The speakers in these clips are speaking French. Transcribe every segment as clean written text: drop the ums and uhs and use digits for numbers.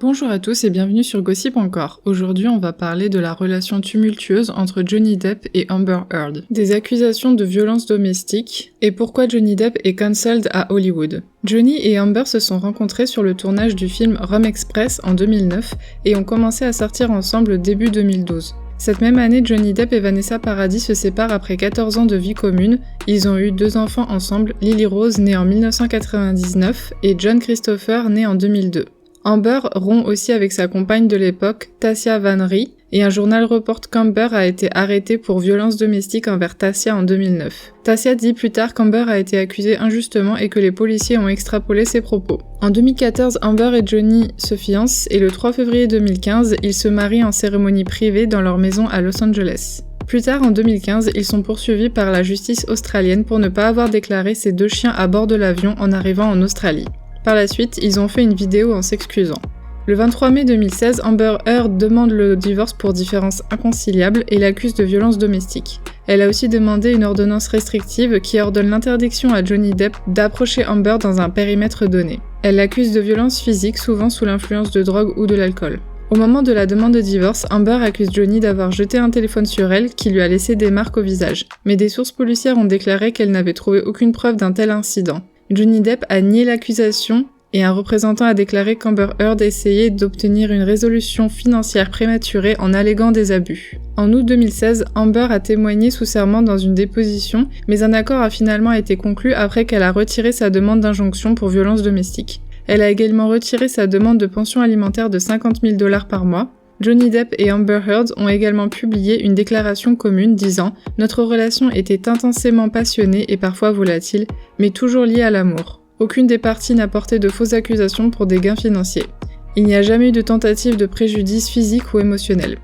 Bonjour à tous et bienvenue sur Gossip encore. Aujourd'hui, on va parler de la relation tumultueuse entre Johnny Depp et Amber Heard, des accusations de violence domestique et pourquoi Johnny Depp est cancelled à Hollywood. Johnny et Amber se sont rencontrés sur le tournage du film Rome Express en 2009 et ont commencé à sortir ensemble début 2012. Cette même année, Johnny Depp et Vanessa Paradis se séparent après 14 ans de vie commune. Ils ont eu 2 enfants ensemble, Lily Rose née en 1999 et John Christopher né en 2002. Amber rompt aussi avec sa compagne de l'époque, Tassia Van Rie, et un journal reporte qu'Amber a été arrêtée pour violence domestique envers Tassia en 2009. Tassia dit plus tard qu'Amber a été accusée injustement et que les policiers ont extrapolé ses propos. En 2014, Amber et Johnny se fiancent et le 3 février 2015, ils se marient en cérémonie privée dans leur maison à Los Angeles. Plus tard, en 2015, ils sont poursuivis par la justice australienne pour ne pas avoir déclaré ces 2 chiens à bord de l'avion en arrivant en Australie. Par la suite, ils ont fait une vidéo en s'excusant. Le 23 mai 2016, Amber Heard demande le divorce pour différences inconciliables et l'accuse de violence domestique. Elle a aussi demandé une ordonnance restrictive qui ordonne l'interdiction à Johnny Depp d'approcher Amber dans un périmètre donné. Elle l'accuse de violence physique, souvent sous l'influence de drogue ou de l'alcool. Au moment de la demande de divorce, Amber accuse Johnny d'avoir jeté un téléphone sur elle qui lui a laissé des marques au visage. Mais des sources policières ont déclaré qu'elle n'avait trouvé aucune preuve d'un tel incident. Johnny Depp a nié l'accusation et un représentant a déclaré qu'Amber Heard essayait d'obtenir une résolution financière prématurée en alléguant des abus. En août 2016, Amber a témoigné sous serment dans une déposition, mais un accord a finalement été conclu après qu'elle a retiré sa demande d'injonction pour violence domestique. Elle a également retiré sa demande de pension alimentaire de $50 000 par mois. Johnny Depp et Amber Heard ont également publié une déclaration commune disant « Notre relation était intensément passionnée et parfois volatile, mais toujours liée à l'amour. Aucune des parties n'a porté de fausses accusations pour des gains financiers. Il n'y a jamais eu de tentative de préjudice physique ou émotionnel. »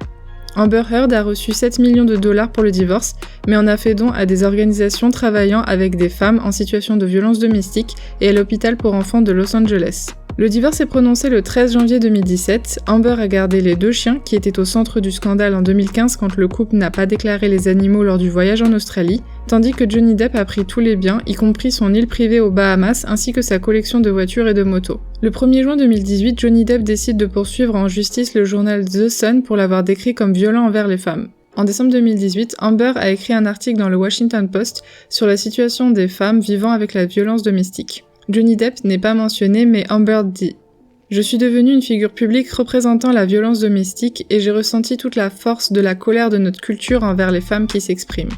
Amber Heard a reçu $7 millions pour le divorce, mais en a fait don à des organisations travaillant avec des femmes en situation de violence domestique et à l'hôpital pour enfants de Los Angeles. Le divorce est prononcé le 13 janvier 2017. Amber a gardé les 2 chiens qui étaient au centre du scandale en 2015 quand le couple n'a pas déclaré les animaux lors du voyage en Australie, tandis que Johnny Depp a pris tous les biens, y compris son île privée aux Bahamas ainsi que sa collection de voitures et de motos. Le 1er juin 2018, Johnny Depp décide de poursuivre en justice le journal The Sun pour l'avoir décrit comme violent envers les femmes. En décembre 2018, Amber a écrit un article dans le Washington Post sur la situation des femmes vivant avec la violence domestique. Johnny Depp n'est pas mentionné, mais Amber dit « Je suis devenue une figure publique représentant la violence domestique et j'ai ressenti toute la force de la colère de notre culture envers les femmes qui s'expriment. »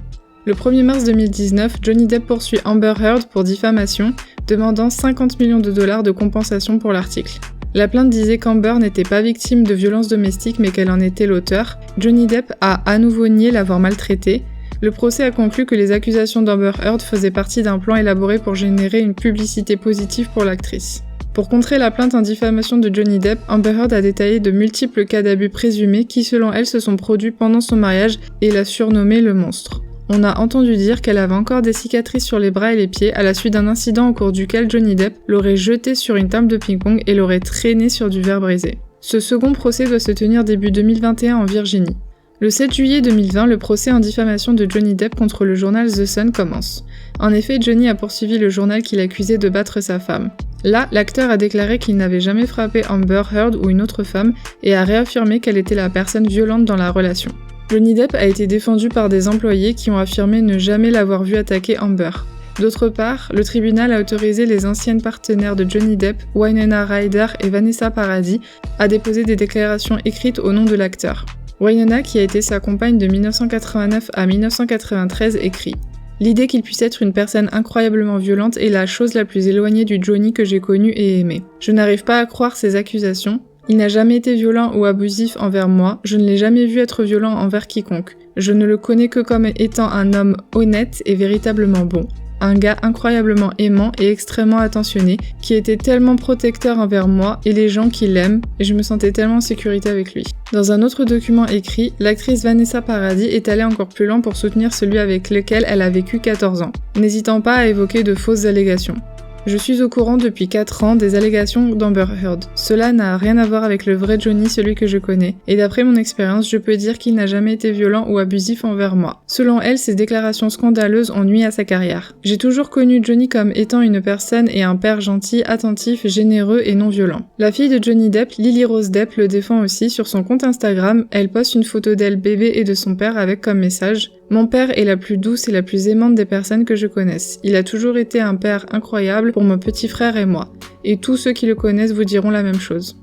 Le 1er mars 2019, Johnny Depp poursuit Amber Heard pour diffamation, demandant $50 millions de compensation pour l'article. La plainte disait qu'Amber n'était pas victime de violences domestiques mais qu'elle en était l'auteur. Johnny Depp a à nouveau nié l'avoir maltraitée. Le procès a conclu que les accusations d'Amber Heard faisaient partie d'un plan élaboré pour générer une publicité positive pour l'actrice. Pour contrer la plainte en diffamation de Johnny Depp, Amber Heard a détaillé de multiples cas d'abus présumés qui selon elle se sont produits pendant son mariage et l'a surnommé le monstre. On a entendu dire qu'elle avait encore des cicatrices sur les bras et les pieds à la suite d'un incident au cours duquel Johnny Depp l'aurait jetée sur une table de ping-pong et l'aurait traînée sur du verre brisé. Ce second procès doit se tenir début 2021 en Virginie. Le 7 juillet 2020, le procès en diffamation de Johnny Depp contre le journal The Sun commence. En effet, Johnny a poursuivi le journal qui l'accusait de battre sa femme. Là, l'acteur a déclaré qu'il n'avait jamais frappé Amber Heard ou une autre femme et a réaffirmé qu'elle était la personne violente dans la relation. Johnny Depp a été défendu par des employés qui ont affirmé ne jamais l'avoir vu attaquer Amber. D'autre part, le tribunal a autorisé les anciennes partenaires de Johnny Depp, Winona Ryder et Vanessa Paradis, à déposer des déclarations écrites au nom de l'acteur. Winona, qui a été sa compagne de 1989 à 1993, écrit « L'idée qu'il puisse être une personne incroyablement violente est la chose la plus éloignée du Johnny que j'ai connu et aimé. Je n'arrive pas à croire ces accusations. Il n'a jamais été violent ou abusif envers moi, je ne l'ai jamais vu être violent envers quiconque. Je ne le connais que comme étant un homme honnête et véritablement bon. Un gars incroyablement aimant et extrêmement attentionné, qui était tellement protecteur envers moi et les gens qui l'aiment, et je me sentais tellement en sécurité avec lui. » Dans un autre document écrit, l'actrice Vanessa Paradis est allée encore plus loin pour soutenir celui avec lequel elle a vécu 14 ans, n'hésitant pas à évoquer de fausses allégations. Je suis au courant depuis 4 ans des allégations d'Amber Heard. Cela n'a rien à voir avec le vrai Johnny, celui que je connais, et d'après mon expérience, je peux dire qu'il n'a jamais été violent ou abusif envers moi. Selon elle, ces déclarations scandaleuses ont nui à sa carrière. J'ai toujours connu Johnny comme étant une personne et un père gentil, attentif, généreux et non violent. La fille de Johnny Depp, Lily Rose Depp, le défend aussi. Sur son compte Instagram, elle poste une photo d'elle bébé et de son père avec comme message « Mon père est la plus douce et la plus aimante des personnes que je connaisse. Il a toujours été un père incroyable pour mon petit frère et moi. Et tous ceux qui le connaissent vous diront la même chose. »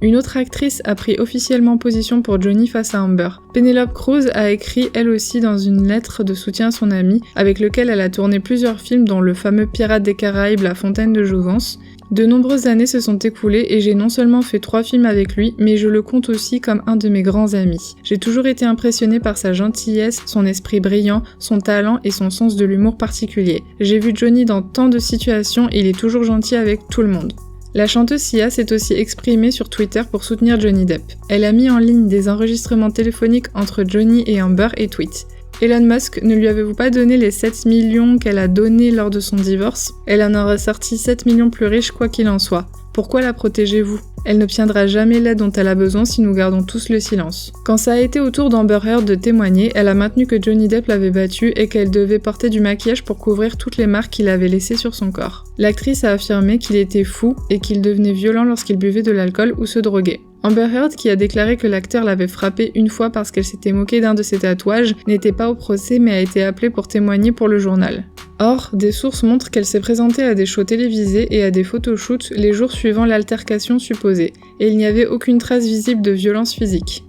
Une autre actrice a pris officiellement position pour Johnny face à Amber. Penelope Cruz a écrit elle aussi dans une lettre de soutien à son amie, avec lequel elle a tourné plusieurs films dont le fameux Pirates des Caraïbes, La Fontaine de Jouvence. De nombreuses années se sont écoulées et j'ai non seulement fait 3 films avec lui, mais je le compte aussi comme un de mes grands amis. J'ai toujours été impressionnée par sa gentillesse, son esprit brillant, son talent et son sens de l'humour particulier. J'ai vu Johnny dans tant de situations et il est toujours gentil avec tout le monde. La chanteuse Sia s'est aussi exprimée sur Twitter pour soutenir Johnny Depp. Elle a mis en ligne des enregistrements téléphoniques entre Johnny et Amber et tweet. Elon Musk, ne lui avez-vous pas donné les 7 millions qu'elle a donnés lors de son divorce? Elle en aura sorti 7 millions plus riches quoi qu'il en soit. Pourquoi la protégez-vous? Elle n'obtiendra jamais l'aide dont elle a besoin si nous gardons tous le silence. Quand ça a été au tour d'Amber Heard de témoigner, elle a maintenu que Johnny Depp l'avait battue et qu'elle devait porter du maquillage pour couvrir toutes les marques qu'il avait laissées sur son corps. L'actrice a affirmé qu'il était fou et qu'il devenait violent lorsqu'il buvait de l'alcool ou se droguait. Amber Heard, qui a déclaré que l'acteur l'avait frappée une fois parce qu'elle s'était moquée d'un de ses tatouages, n'était pas au procès mais a été appelée pour témoigner pour le journal. Or, des sources montrent qu'elle s'est présentée à des shows télévisés et à des photoshoots les jours suivant l'altercation supposée, et il n'y avait aucune trace visible de violence physique.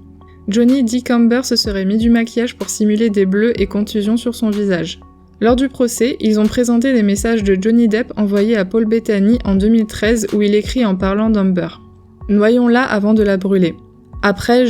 Johnny dit qu'Amber se serait mis du maquillage pour simuler des bleus et contusions sur son visage. Lors du procès, ils ont présenté des messages de Johnny Depp envoyés à Paul Bettany en 2013 où il écrit en parlant d'Amber. Noyons-la avant de la brûler. Après,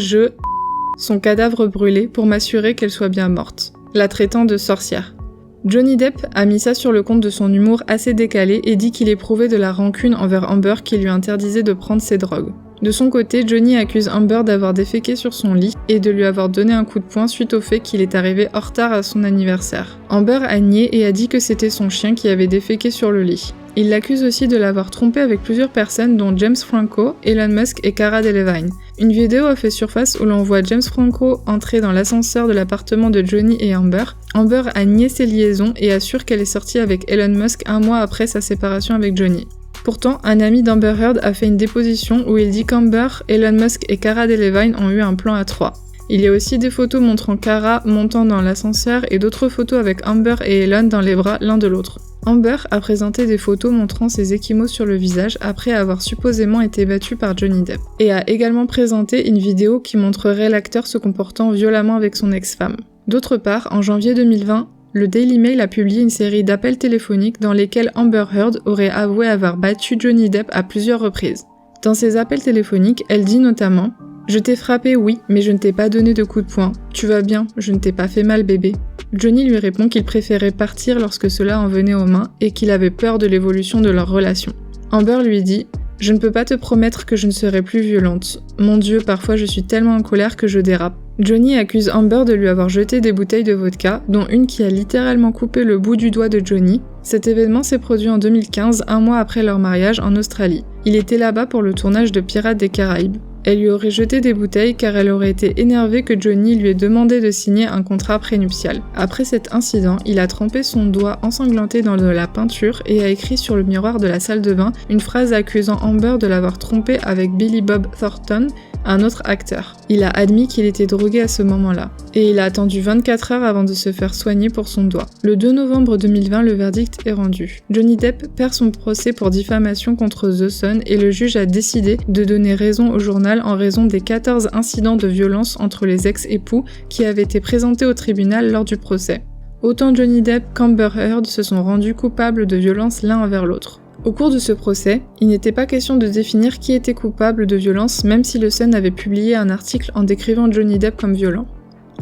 son cadavre brûlé pour m'assurer qu'elle soit bien morte, la traitant de sorcière. Johnny Depp a mis ça sur le compte de son humour assez décalé et dit qu'il éprouvait de la rancune envers Amber qui lui interdisait de prendre ses drogues. De son côté, Johnny accuse Amber d'avoir déféqué sur son lit et de lui avoir donné un coup de poing suite au fait qu'il est arrivé en retard à son anniversaire. Amber a nié et a dit que c'était son chien qui avait déféqué sur le lit. Il l'accuse aussi de l'avoir trompé avec plusieurs personnes dont James Franco, Elon Musk et Cara Delevingne. Une vidéo a fait surface où l'on voit James Franco entrer dans l'ascenseur de l'appartement de Johnny et Amber. Amber a nié ses liaisons et assure qu'elle est sortie avec Elon Musk 1 mois après sa séparation avec Johnny. Pourtant, un ami d'Amber Heard a fait une déposition où il dit qu'Amber, Elon Musk et Cara Delevingne ont eu un plan à 3. Il y a aussi des photos montrant Cara montant dans l'ascenseur et d'autres photos avec Amber et Elon dans les bras l'un de l'autre. Amber a présenté des photos montrant ses ecchymoses sur le visage après avoir supposément été battue par Johnny Depp, et a également présenté une vidéo qui montrerait l'acteur se comportant violemment avec son ex-femme. D'autre part, en janvier 2020, le Daily Mail a publié une série d'appels téléphoniques dans lesquels Amber Heard aurait avoué avoir battu Johnny Depp à plusieurs reprises. Dans ces appels téléphoniques, elle dit notamment « Je t'ai frappé, oui, mais je ne t'ai pas donné de coup de poing. Tu vas bien, je ne t'ai pas fait mal, bébé. » Johnny lui répond qu'il préférait partir lorsque cela en venait aux mains et qu'il avait peur de l'évolution de leur relation. Amber lui dit « Je ne peux pas te promettre que je ne serai plus violente. Mon Dieu, parfois je suis tellement en colère que je dérape. » Johnny accuse Amber de lui avoir jeté des bouteilles de vodka, dont une qui a littéralement coupé le bout du doigt de Johnny. Cet événement s'est produit en 2015, 1 mois après leur mariage en Australie. Il était là-bas pour le tournage de Pirates des Caraïbes. Elle lui aurait jeté des bouteilles car elle aurait été énervée que Johnny lui ait demandé de signer un contrat prénuptial. Après cet incident, il a trempé son doigt ensanglanté dans de la peinture et a écrit sur le miroir de la salle de bain une phrase accusant Amber de l'avoir trompé avec Billy Bob Thornton, un autre acteur. Il a admis qu'il était drogué à ce moment-là. Et il a attendu 24 heures avant de se faire soigner pour son doigt. Le 2 novembre 2020, le verdict est rendu. Johnny Depp perd son procès pour diffamation contre The Sun et le juge a décidé de donner raison au journal en raison des 14 incidents de violence entre les ex-époux qui avaient été présentés au tribunal lors du procès. Autant Johnny Depp qu'Amber Heard se sont rendus coupables de violence l'un envers l'autre. Au cours de ce procès, il n'était pas question de définir qui était coupable de violence même si le Sun avait publié un article en décrivant Johnny Depp comme violent.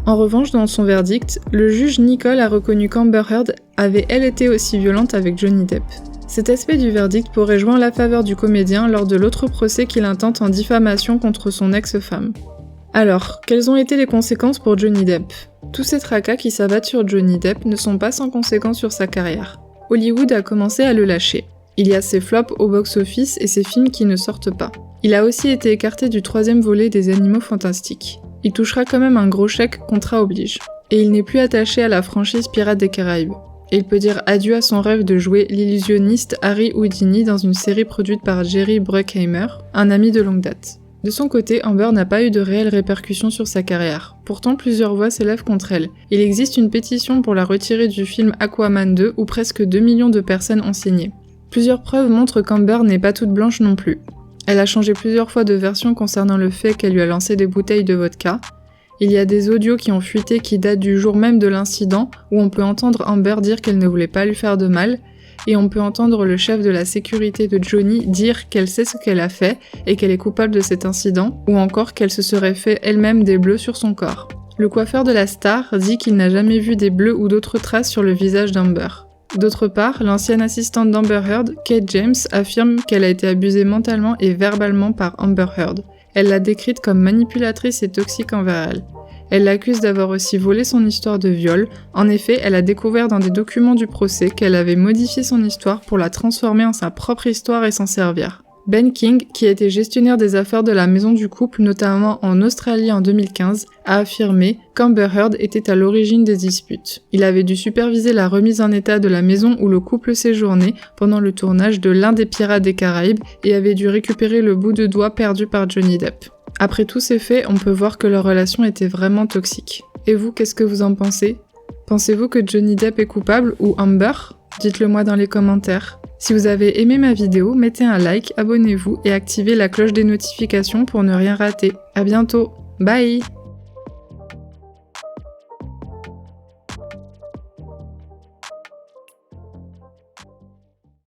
En revanche, dans son verdict, le juge Nicole a reconnu qu'Amber Heard avait elle été aussi violente avec Johnny Depp. Cet aspect du verdict pourrait jouer en la faveur du comédien lors de l'autre procès qu'il intente en diffamation contre son ex-femme. Alors, quelles ont été les conséquences pour Johnny Depp? Tous ces tracas qui s'abattent sur Johnny Depp ne sont pas sans conséquences sur sa carrière. Hollywood a commencé à le lâcher. Il y a ses flops au box-office et ses films qui ne sortent pas. Il a aussi été écarté du 3e volet des Animaux Fantastiques. Il touchera quand même un gros chèque, contrat oblige. Et il n'est plus attaché à la franchise Pirates des Caraïbes. Et il peut dire adieu à son rêve de jouer l'illusionniste Harry Houdini dans une série produite par Jerry Bruckheimer, un ami de longue date. De son côté, Amber n'a pas eu de réelles répercussions sur sa carrière. Pourtant, plusieurs voix s'élèvent contre elle. Il existe une pétition pour la retirer du film Aquaman 2 où presque 2 millions de personnes ont signé. Plusieurs preuves montrent qu'Amber n'est pas toute blanche non plus. Elle a changé plusieurs fois de version concernant le fait qu'elle lui a lancé des bouteilles de vodka. Il y a des audios qui ont fuité qui datent du jour même de l'incident où on peut entendre Amber dire qu'elle ne voulait pas lui faire de mal, et on peut entendre le chef de la sécurité de Johnny dire qu'elle sait ce qu'elle a fait et qu'elle est coupable de cet incident, ou encore qu'elle se serait fait elle-même des bleus sur son corps. Le coiffeur de la star dit qu'il n'a jamais vu des bleus ou d'autres traces sur le visage d'Amber. D'autre part, l'ancienne assistante d'Amber Heard, Kate James, affirme qu'elle a été abusée mentalement et verbalement par Amber Heard. Elle l'a décrite comme manipulatrice et toxique envers elle. Elle l'accuse d'avoir aussi volé son histoire de viol. En effet, elle a découvert dans des documents du procès qu'elle avait modifié son histoire pour la transformer en sa propre histoire et s'en servir. Ben King, qui était gestionnaire des affaires de la maison du couple, notamment en Australie en 2015, a affirmé qu'Amber Heard était à l'origine des disputes. Il avait dû superviser la remise en état de la maison où le couple séjournait pendant le tournage de l'un des Pirates des Caraïbes et avait dû récupérer le bout de doigt perdu par Johnny Depp. Après tous ces faits, on peut voir que leur relation était vraiment toxique. Et vous, qu'est-ce que vous en pensez ? Pensez-vous que Johnny Depp est coupable ou Amber ? Dites-le moi dans les commentaires. Si vous avez aimé ma vidéo, mettez un like, abonnez-vous et activez la cloche des notifications pour ne rien rater. À bientôt, bye!